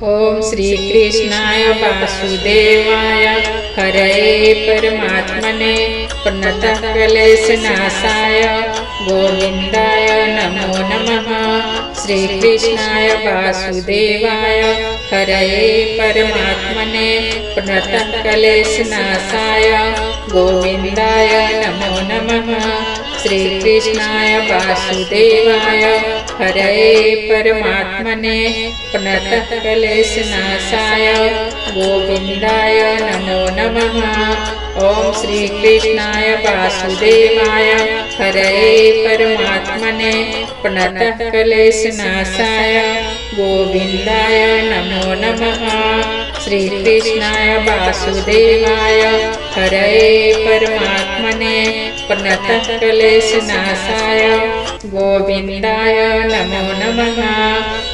ओम श्री कृष्णाय वासुदेवाय हरये परमात्मने प्रणतः क्लेशनाशाय गोविंदाय नमो नमः। श्री कृष्णाय वासुदेवाय हरये परमात्मने प्रणतः क्लेशनाशाय गोविंदाय नमो नमः। श्री कृष्णाय वासुदेवाय हरये परमात्मने प्रणतः क्लेशनाशाय गोविंदाय नमो नमः। ओम श्री कृष्णाय वासुदेवाय हरये परमात्मने प्रणतः क्लेशनाशाय गोविंदाय नमो नमः। श्री कृष्णाय वासुदेवाय हरये परमात्मने प्रणतः क्लेशनाशाय गोविंदाय नमो नमः।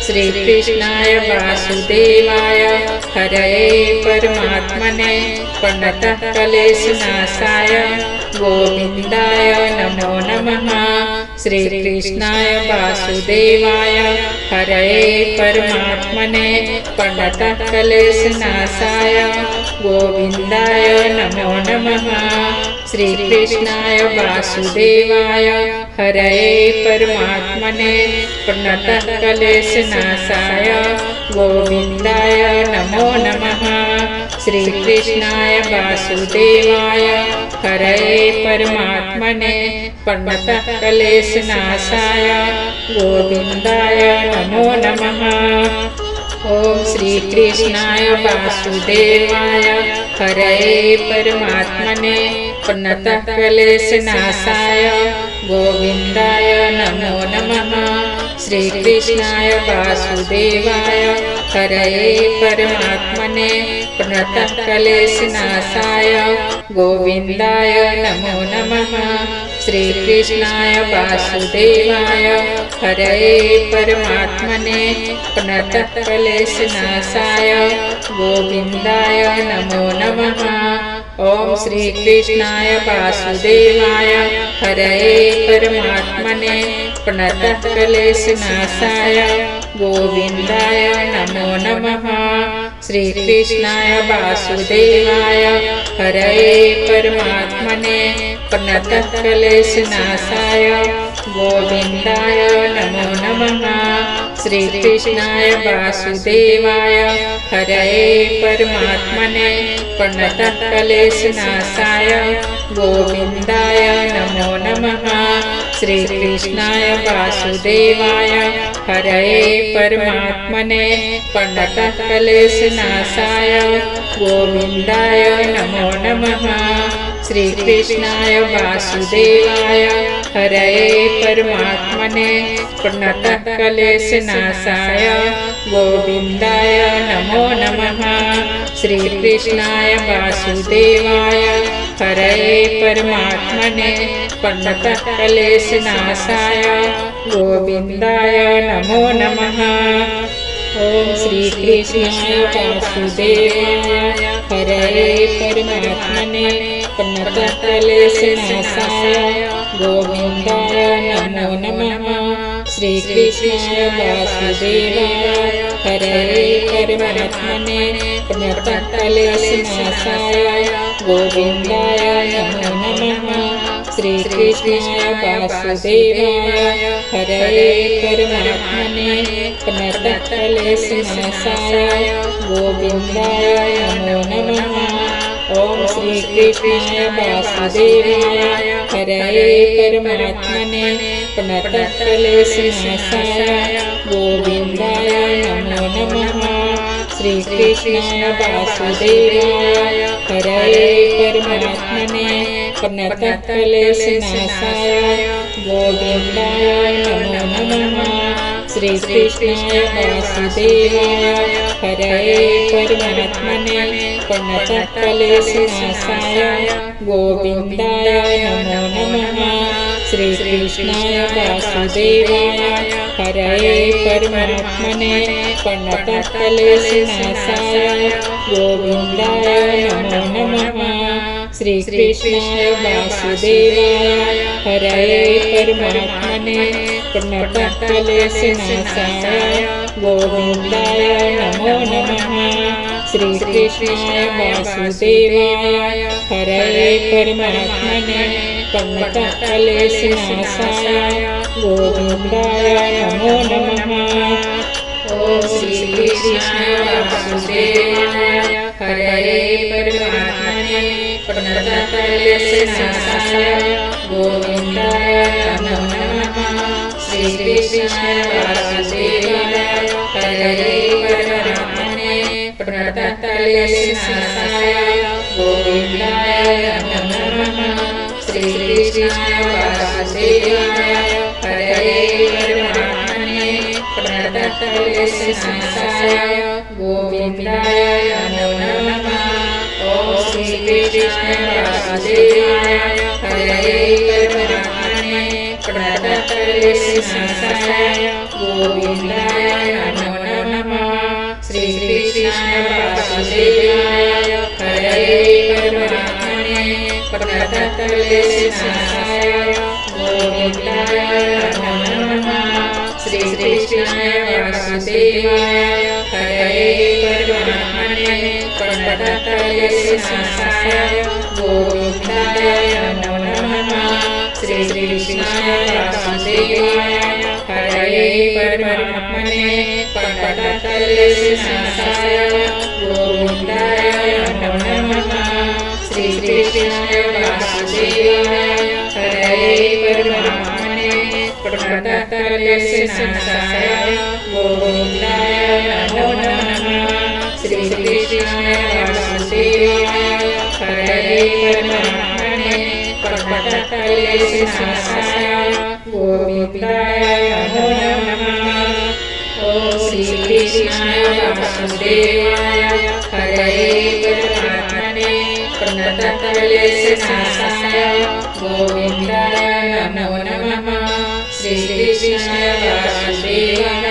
श्री कृष्णाय वासुदेवाय हरये परमात्मने प्रणतः क्लेशनाशाय गोविंदाय नमो नमः। श्री कृष्णाय वासुदेवाय हरये परमात्मने प्रणतः क्लेशनाशाय गोविंदाय नमो नमः। श्री कृष्णाय वासुदेवाय हरये परमात्मने प्रणतः क्लेशनाशाय गोविंदाय नमो नमः। श्री कृष्णाय वासुदेवाय हरये परमात्मने प्रणतः क्लेशनाशाय गोविंदाय नमो नमः। ओम श्री कृष्णाय वासुदेवाय हरये परमात्मने प्रणतः क्लेशनाशाय गोविंदाय नमो नमः। श्री कृष्णाय वासुदेवाय हरये परमात्मने प्रणतः क्लेशनाशाय गोविंदाय नमो नमः। श्री कृष्णाय वासुदेवाय हरये परमात्मने प्रणतः क्लेशनाशाय गोविंदाय नमो नमः। ओम श्री कृष्णाय वासुदेवाय हरये परमात्मने प्रणतः क्लेशनाशाय गोविंदाय नमो नमः। श्री कृष्णाय वासुदेवाय हरये परमात्मने प्रणतः क्लेशनाशाय गोविंदाय नमो नमः। श्री कृष्णाय वासुदेवाय हरये परमात्मने प्रणतः क्लेशनाशाय गोविंदाय नमो नमः। श्री कृष्णाय वासुदेवाय हरये परमात्मने प्रणतः क्लेशनाशाय गोविंदाय नमो नमः। श्री कृष्णाय वासुदेवाय हरये परमात्मने प्रणतः क्लेशनाशाय गोविंदाय नमो नमः। श्री कृष्णाय वासुदेवाय हरये परमात्मने प्रणतः क्लेशनाशाय गोविंदाय नमो नमः। ओम श्री कृष्णाय वासुदेवाय हरये परमात्मने प्रणतः क्लेशनाशाय गोविंदाय नमो नमः। श्री कृष्णाय वासुदेवाय हरये परमात्मने प्रणतः क्लेशनाशाय गोविंदाय नमो नमः। श्री कृष्णाय वासुदेवाय हरये परमात्मने प्रणतः क्लेशनाशाय गोविंदाय नमो नमः। ओम श्री कृष्णाय वासुदेवाय हरये परमात्मने प्रणतः क्लेशनाशाय गोविंदाय नमो नमः। श्री कृष्णाय वासुदेवाय हरये परमात्मने प्रणतः क्लेशनाशाय गोविंदाय नमो नमः। श्री कृष्णाय वासुदेवाय हरये परमात्मने प्रणतः क्लेशनाशाय गोविंदाय नमो नमः। श्री कृष्णाय वासुदेवाय हरये परमात्मने प्रणतः क्लेशनाशाय गोविंदाय नमो नमः। श्री कृष्णाय वासुदेवाय हरये परमात्मने प्रणतः क्लेशनाशाय गोविंदाय नमो नमः। श्रीकृष्णाय वासुदेवाय हरये परमात्मने प्रणतक्लेशनाशाय गोविन्दाय नमो नमः। ओम श्री कृष्णाय वासुदेवाय हरये परमात्मने प्रणतक्लेशनाशाय गोविन्दाय नमो नमः। श्री कृष्णाय वासुदेवाय हरये परमात्मने प्रणतक्लेशनाशाय गोविन्दाय नमो नमः। श्री कृष्णाय वासुदेवाय हरये परमात्मने प्रणतक्लेशनाशाय गोविन्दाय नमो नमः। ओम श्री कृष्णाय वासुदेवाय हरये परमात्मने प्रणतक्लेशनाशाय गोविन्दाय नमो नमः। श्री कृष्णाय वासुदेवाय हरये परमात्मने प्रणतक्लेशनाशाय गोविन्दाय नमो नमः। श्री कृष्णाय वासुदेवाय हरये परमात्मने प्रणतक्लेशनाशाय गोविन्दाय नमो नमः। श्री कृष्णाय वासुदेवाय हरये परमात्मने प्रणतक्लेशनाशाय गोविन्दाय नमो नमः। श्री कृष्णाय वासुदेवाय हरये परमात्मने प्रणतक्लेशनाशाय गोविन्दाय नमो नमः। श्री कृष्णाय वासुदेवाय हरये परमात्मने प्रणतक्लेशनाशाय गोविन्दाय नमो नमः। ओम श्री कृष्णाय वासुदेवाय हरये परमात्मने प्रणतक्लेशनाशाय गोविन्दाय नमो नमः। श्री कृष्णाय वासुदेवाय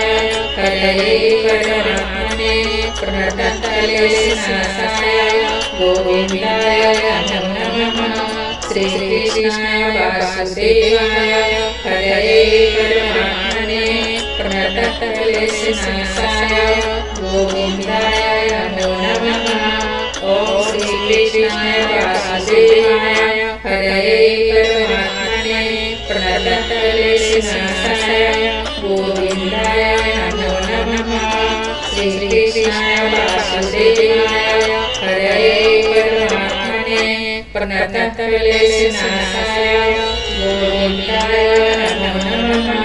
हरये परमात्मने प्रणतक्लेशनाशाय गोविन्दाय नमो नमः। श्री कृष्णाय वासुदेवाय हरये परमात्मने प्रणतक्लेशनाशाय गोविन्दाय नमो नमः। ओम श्री कृष्णाय वासुदेवाय हरये परमात्मने प्रणतक्लेशनाशाय गोविन्दाय नमो नमः। श्री कृष्णाय वासुदेवाय हरये परमात्मने प्रणतक्लेशनाशाय गोविन्दाय नमो नमः।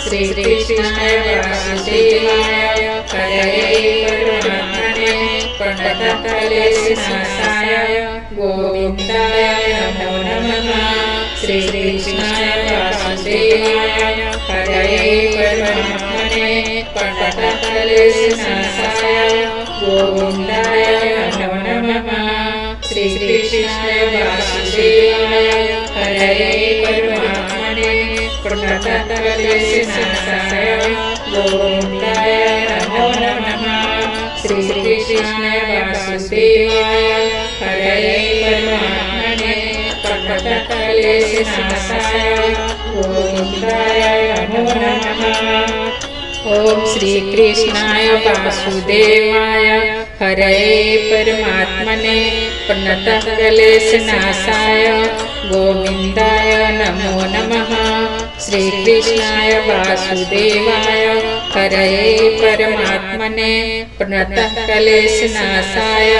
श्री कृष्णाय वासुदेवाय हरये परमात्मने प्रणतक्लेशनाशाय गोविन्दाय नमो नमः। श्री कृष्णाय वासुदेवाय हरये परमात्मने प्रणतक्लेशनाशाय गोविन्दाय नमो नमः। श्री कृष्णाय वासुदेवाय हरये परमात्मने प्रणतक्लेशनाशाय गोविन्दाय नमो नमः। श्री कृष्णाय वासुदेवाय हरये परमात्मने प्रणतक्लेशनाशाय गोविन्दाय नमो नमः। ओम श्री कृष्णाय वासुदेवाय हरये परमात्मने प्रणतक्लेशनाशाय गोविन्दाय नमो नमः। श्री कृष्णाय वासुदेवाय हरये परमात्मने प्रणतक्लेशनाशाय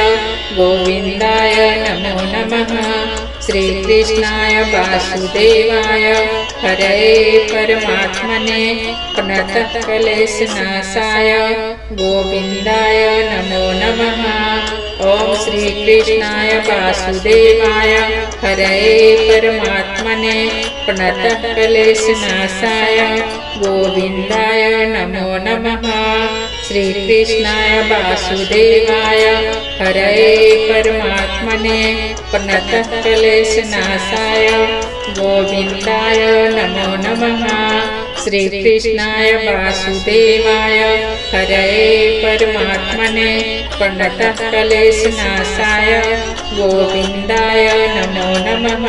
गोविन्दाय नमो नमः। श्री कृष्णाय वासुदेवाय हरये परमात्मने प्रणतक्लेशनाशाय गोविन्दाय नमो नमः। ओम श्री कृष्णाय वासुदेवाय हरये परमात्मने प्रणतक्लेशनाशाय गोविन्दाय नमो नमः। श्री कृष्णाय वासुदेवाय हरये परमात्मने प्रणतक्लेशनाशाय गोविन्दाय नमो नमः। श्री कृष्णाय वासुदेवाय हरये परमात्मने प्रणतक्लेशनाशाय गोविन्दाय नमो नमः।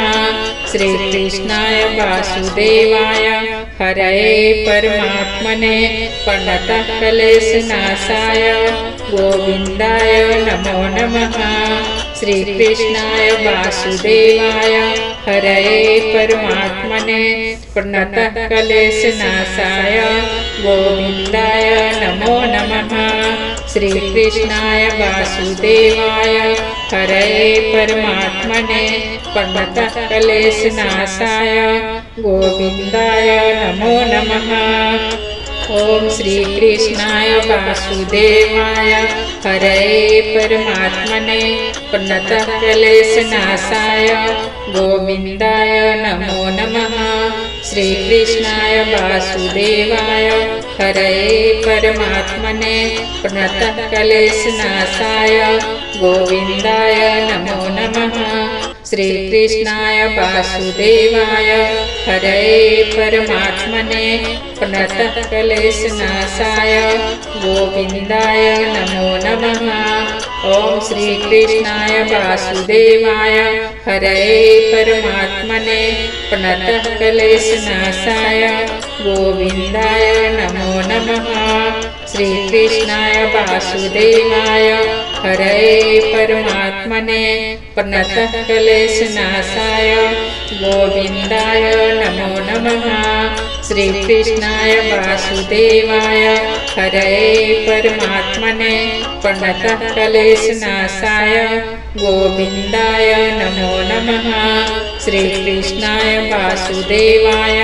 श्रीकृष्णाय वासुदेवाय हरये परमात्मने प्रणतक्लेशनाशाय गोविन्दाय नमो नमः। श्रीकृष्णाय वासुदेवाय हरये परमात्मने प्रणतक्लेशनाशाय गोविन्दाय नमो नमः। श्रीकृष्णाय वासुदेवाय हरये परमात्मने प्रणतक्लेशनाशाय गोविन्दाय नमो नमः। ओम श्रीकृष्णाय वासुदेवाय हरये परमात्मने प्रणतक्लेशनाशाय गोविन्दाय नमो नमः। श्रीकृष्णाय वासुदेवाय हरये परमात्मने प्रणतक्लेशनाशाय गोविन्दाय नमो नमः। श्रीकृष्णाय वासुदेवाय हरये परमात्मने प्रणतक्लेशनाशाय गोविन्दाय नमो नमः। ओम श्रीकृष्णाय वासुदेवाय हरये परमात्मने प्रणतक्लेशनाशाय गोविन्दाय नमो नमः। श्रीकृष्णाय वासुदेवाय हरये परमात्मने प्रणतक्लेशनाशाय गोविन्दाय नमो नमः। श्रीकृष्णाय वासुदेवाय हरये परमात्मने प्रणतक्लेशनाशाय गोविन्दाय नमो नमः। श्रीकृष्णाय वासुदेवाय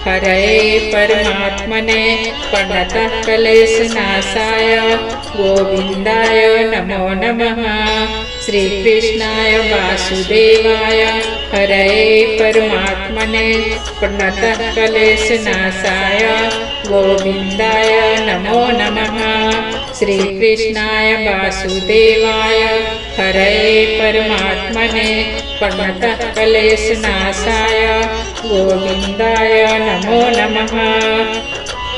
हरये परमात्मने प्रणतक्लेशनाशाय गोविन्दाय नमो नमः। श्रीकृष्णाय वासुदेवाय हरये परमात्मने प्रणतक्लेशनाशाय गोविन्दाय नमो नमः। श्रीकृष्णाय वासुदेवाय हरये परमात्मने प्रणतक्लेशनाशाय गोविन्दाय नमो नमः।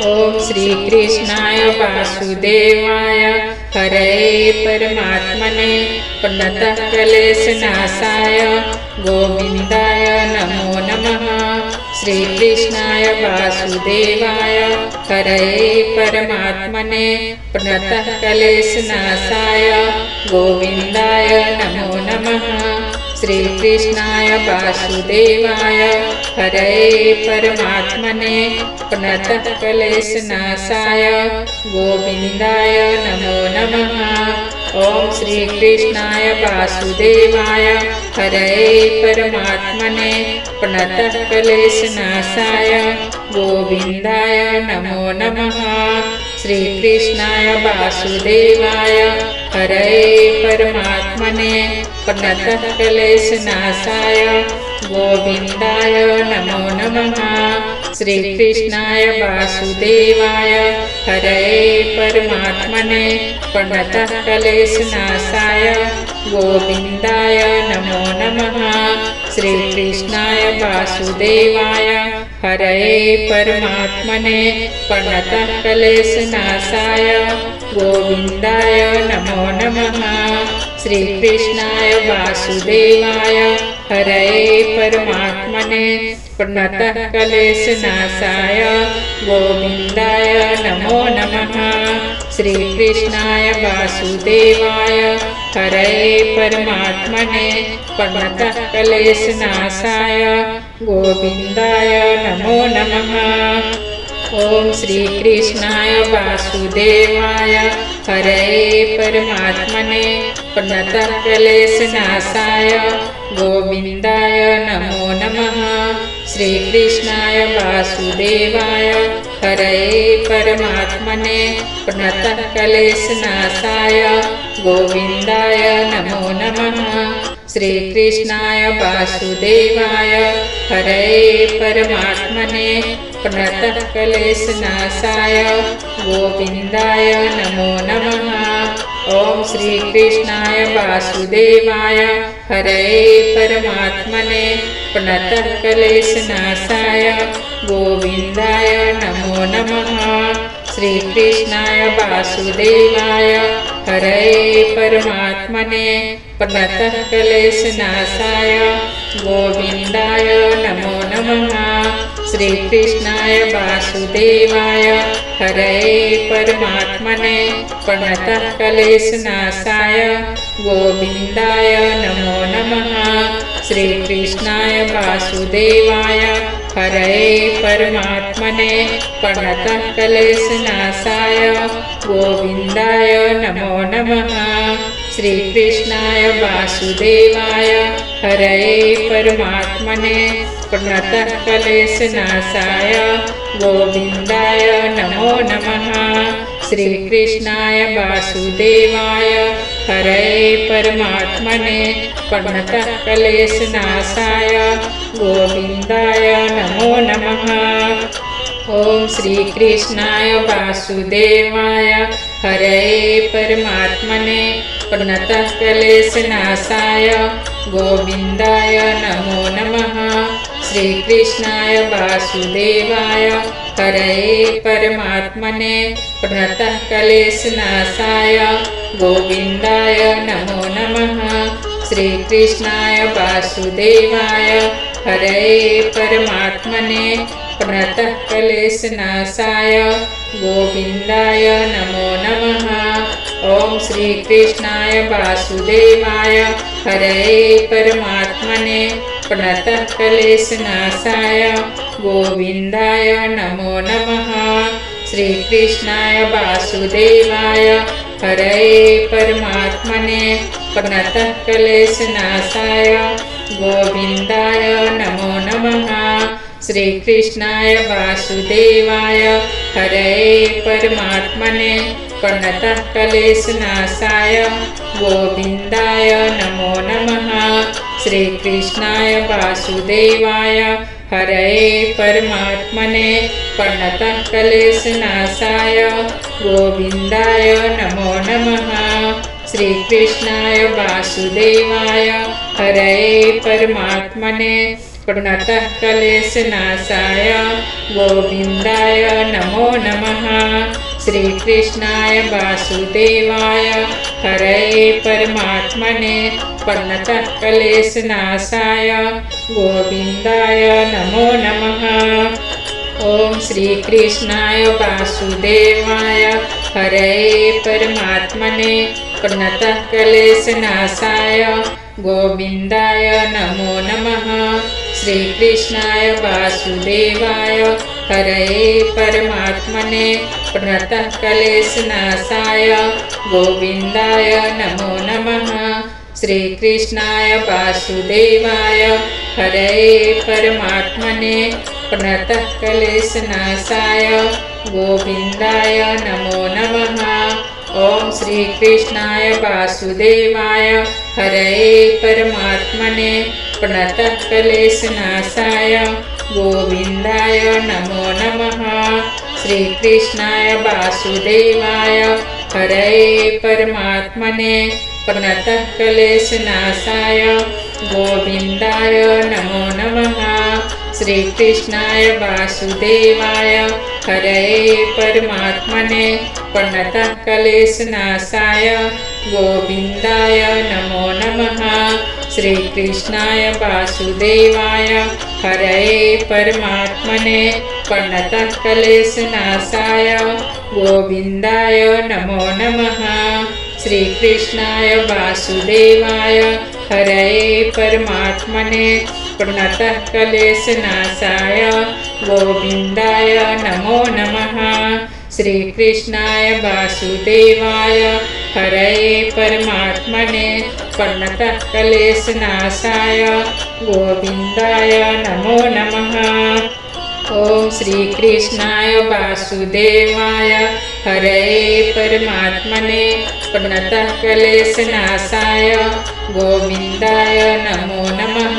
ओम श्रीकृष्णाय वासुदेवाय हरये परमात्मने प्रणतक्लेशनाशाय गोविन्दाय नमो नमः। श्रीकृष्णाय वासुदेवाय हरये परमात्मने प्रणतक्लेशनाशाय गोविन्दाय नमो नमः। श्रीकृष्णाय वासुदेवाय हरये परमात्मने प्रणतक्लेशनाशाय गोविन्दाय नमो नमः। ओम श्रीकृष्णाय वासुदेवाय हरये परमात्मने प्रणतक्लेशनाशाय गोविन्दाय नमो नमः। श्रीकृष्णाय वासुदेवाय हरये परमात्मने प्रणतक्लेशनाशाय गोविन्दाय नमो नमः। श्रीकृष्णाय वासुदेवाय हरये परमात्मने प्रणतक्लेशनाशाय गोविन्दाय नमो नमः। श्रीकृष्णाय वासुदेवाय हरये परमात्मने प्रणतक्लेशनाशाय गोविन्दाय नमो नमः। श्रीकृष्णाय वासुदेवाय हरये परमात्मने प्रणतक्लेशनाशाय गोविन्दाय नमो नमः। श्रीकृष्णाय वासुदेवाय हरये परमात्मने प्रणतक्लेशनाशाय गोविन्दाय नमो नमः। ओम श्रीकृष्णाय वासुदेवाय हरये परमात्मने प्रणतक्लेशनाशाय गोविन्दाय नमो नमः। श्रीकृष्णाय वासुदेवाय हरये परमात्मने प्रणतक्लेशनाशाय गोविन्दाय नमो नमः। श्रीकृष्णाय वासुदेवाय हरये परमात्मने प्रणतक्लेशनाशाय गोविन्दाय नमो नमः। ओम श्रीकृष्णाय वासुदेवाय हरये परमात्मने प्रणतक्लेशनाशाय गोविन्दाय नमो नमः। श्रीकृष्णाय वासुदेवाय हरये परमात्मने परमात्मने प्रणतः क्लेशनाशाय गोविन्दाय नमो नमः। श्रीकृष्णाय वासुदेवाय हरये परमात्मने प्रणतः क्लेशनाशाय गोविन्दाय नमो नमः। श्रीकृष्णाय वासुदेवाय हरये परमात्मने प्रणतः क्लेशनाशाय गोविन्दाय नमो नमः। श्रीकृष्णाय वासुदेवाय हरये परमात्मने प्रणतः क्लेशनाशाय गोविन्दाय नमो नमः। श्रीकृष्णाय वासुदेवाय हरये परमात्मने प्रणतः क्लेशनाशाय गोविन्दाय नमो नमः। ओम श्रीकृष्णाय वासुदेवाय हरये परमात्मने प्रणतः क्लेशनाशाय गोविन्दाय नमो नमः। श्रीकृष्णाय वासुदेवाय हरये परमात्मने प्रणतः क्लेशनाशाय गोविन्दाय नमो नमः। श्रीकृष्णाय वासुदेवाय हरये परमात्मने प्रणतः क्लेशनाशाय गोविन्दाय नमो नमः। ओम श्रीकृष्णाय वासुदेवाय हरये परमात्मने प्रणतः क्लेशनाशाय गोविन्दाय नमो नमः। श्रीकृष्णाय वासुदेवाय हरये परमात्मने प्रणतः क्लेशनाशाय गोविन्दाय नमो नमः। श्रीकृष्णाय वासुदेवाय हरये परमात्मने प्रणतः क्लेशनाशाय गोविन्दाय नमो नमः। श्रीकृष्णाय वासुदेवाय हरये परमात्मने प्रणतः क्लेशनाशाय गोविन्दाय नमो नमः। श्रीकृष्णाय वासुदेवाय हरये परमात्मने प्रणतः क्लेशनाशाय गोविन्दाय नमो नमः। श्रीकृष्णाय वासुदेवाय हरये परमात्मने प्रणतः क्लेशनाशाय गोविन्दाय नमो नमः। ओम श्रीकृष्णाय वासुदेवाय हरये परमात्मने प्रणतः क्लेशनाशाय गोविन्दाय नमो नमः। श्रीकृष्णाय वासुदेवाय हरये परमात्मने प्रणतः क्लेशनाशाय गोविन्दाय नमो नमः। श्रीकृष्णाय वासुदेवाय हरये परमात्मने प्रणतः क्लेशनाशाय गोविन्दाय नमो नमः। ओम श्रीकृष्णाय वासुदेवाय हरये परमात्मने प्रणतः क्लेशनाशाय गोविन्दाय नमो नमः। श्रीकृष्णाय वासुदेवाय हरये परमात्मने प्रणतः क्लेशनाशाय गोविन्दाय नमो नमः। श्रीकृष्णाय वासुदेवाय हरये परमात्मने प्रणतः क्लेशनाशाय गोविन्दाय नमो नमः। श्रीकृष्णाय वासुदेवाय हरये परमात्मने प्रणतः क्लेशनाशाय गोविन्दाय नमो नमः। श्रीकृष्णाय वासुदेवाय हरये परमात्मने प्रणतः क्लेशनाशाय गोविन्दाय नमो नमः। श्रीकृष्णाय वासुदेवाय हरये परमात्मने प्रणतः क्लेशनाशाय गोविन्दाय नमो नमः। ओम श्रीकृष्णाय वासुदेवाय हरये परमात्मने प्रणतः क्लेशनाशाय गोविन्दाय नमो नमः।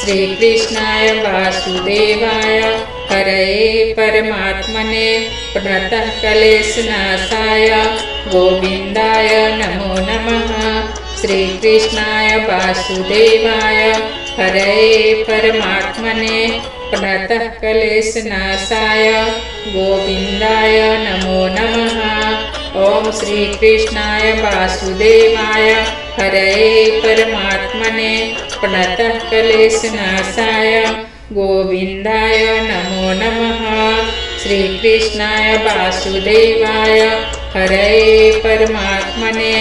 श्रीकृष्णाय वासुदेवाय हरये परमात्मने प्रणतः क्लेशनाशाय गोविन्दाय नमो नमः। श्रीकृष्णाय वासुदेवाय हरये परमात्मने प्रणतः क्लेशनाशाय गोविन्दाय नमो नमः। ओम श्रीकृष्णाय वासुदेवाय हरये परमात्मने प्रणतः क्लेशनाशाय गोविन्दाय नमो नमः। श्रीकृष्णाय वासुदेवाय हरये परमात्मने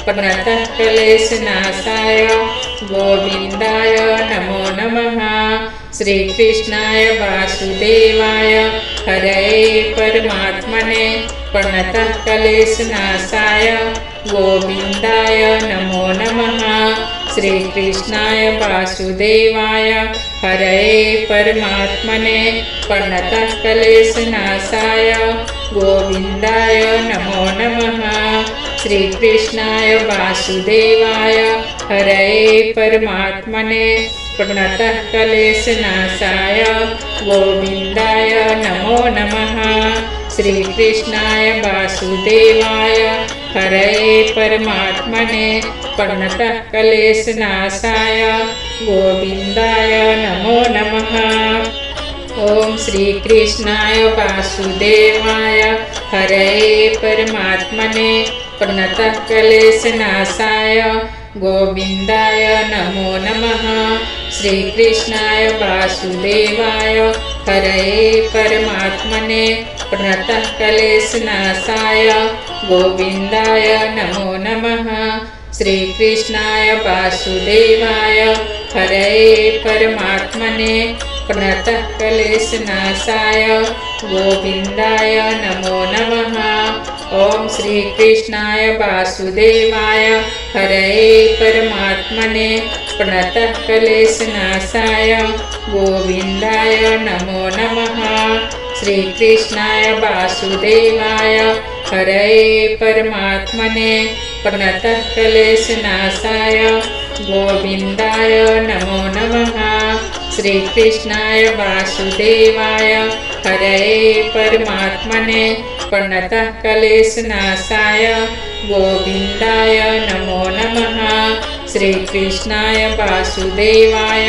प्रणतः क्लेशनाशाय गोविन्दाय नमो नमः। श्रीकृष्णाय वासुदेवाय हरये परमात्मने प्रणतः क्लेशनाशाय गोविन्दाय नमो नमः। श्रीकृष्णाय वासुदेवाय हरये परमात्मने प्रणतः क्लेशनाशाय गोविन्दाय नमो नमः। श्रीकृष्णाय वासुदेवाय हरये परमात्मने प्रणतः क्लेशनाशाय गोविन्दाय नमो नमः। श्रीकृष्णाय वासुदेवाय हरये परमात्मने प्रणतः क्लेशनाशाय गोविन्दाय नमो नमः। ओम श्रीकृष्णाय वासुदेवाय हरये परमात्मने प्रणतः क्लेशनाशाय गोविन्दाय नमो नमः। श्रीकृष्णाय वासुदेवाय हरये परमात्मने प्रणतः क्लेशनाशाय गोविन्दाय नमो नमः। श्रीकृष्णाय वासुदेवाय हरये परमात्मने प्रणतः क्लेशनाशाय गोविन्दाय नमो नमः। ओम श्रीकृष्णाय वासुदेवाय हरये परमात्मने प्रणतः क्लेशनाशाय गोविन्दाय नमो नमः। श्रीकृष्णाय वासुदेवाय हरये परमात्मने प्रणतः क्लेशनाशाय गोविन्दाय नमो नमः। श्रीकृष्णाय वासुदेवाय हरये परमात्मने प्रणतः क्लेशनाशाय गोविन्दाय नमो नमः। श्रीकृष्णाय वासुदेवाय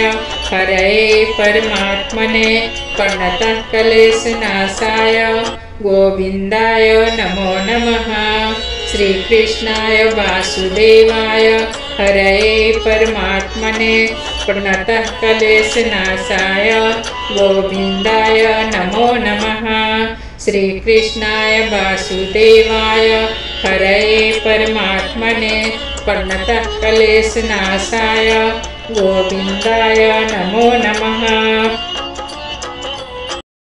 हरये परमात्मने प्रणतः क्लेशनाशाय गोविन्दाय नमो नमः। श्रीकृष्णाय वासुदेवाय हरये परमात्मने प्रणतः क्लेशनाशाय गोविन्दाय नमो नमः। श्रीकृष्णाय वासुदेवाय हरये परमात्मने प्रणतः क्लेशनाशाय गोविन्दाय नमो नमः।